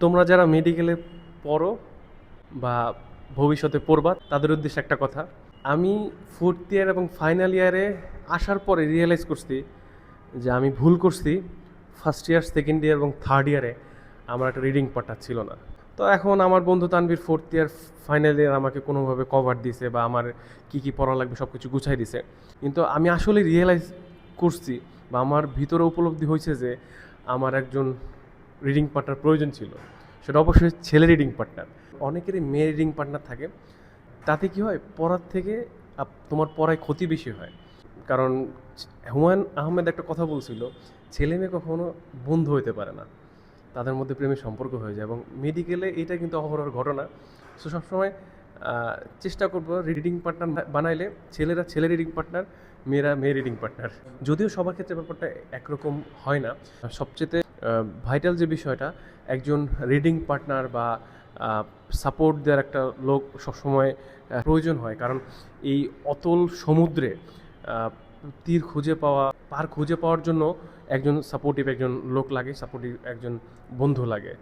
তোমরা যারা মেডিকেলে পড়ো বা ভবিষ্যতে পড়বা তাদের উদ্দেশ্যে একটা কথা। আমি ফোর্থ ইয়ার এবং ফাইনাল ইয়ারে আসার পরে রিয়েলাইজ করছি যে আমি ভুল করছি। ফার্স্ট ইয়ার, সেকেন্ড ইয়ার এবং থার্ড ইয়ারে আমার একটা রিডিং পার্টনার ছিল না। তো এখন আমার বন্ধু Tanvir fourth year final year আমাকে কোনোভাবে কভার দিছে বা আমার কী কী পড়া লাগবে সব কিছু গুছাই দিছে। কিন্তু আমি আসলে রিয়েলাইজ করছি বা আমার ভিতরে উপলব্ধি হয়েছে যে আমার একজন রিডিং পার্টনার প্রয়োজন ছিল। সেটা অবশ্যই ছেলে রিডিং পার্টনার। অনেকেরই মেয়ে রিডিং পার্টনার থাকে। তাতে কি হয়, পড়ার থেকে তোমার পড়ায় ক্ষতি বেশি হয়। কারণ হুমায়ুন আহমেদ একটা কথা বলছিল, ছেলে মেয়ে কখনো বন্ধু হইতে পারে না, তাদের মধ্যে প্রেমের সম্পর্ক হয়ে যায়। এবং মেডিকেলে এটা কিন্তু অহরহর ঘটনা। সো সবসময় চেষ্টা করবো রিডিং পার্টনার বানাইলে ছেলেরা ছেলে রিডিং পার্টনার, মেয়েরা মেয়ে রিডিং পার্টনার। যদিও সবার ক্ষেত্রে ব্যাপারটা একরকম হয় না। সবচেয়ে ভাইটাল যে বিষয়টা, একজন রিডিং পার্টনার বা সাপোর্ট দেওয়ার একটা লোক সবসময় প্রয়োজন হয়। কারণ এই অতল সমুদ্রে তীর খুঁজে পাওয়া, পার খুঁজে পাওয়ার জন্য একজন সাপোর্টিভ একজন লোক লাগে, সাপোর্টিভ একজন বন্ধু লাগে।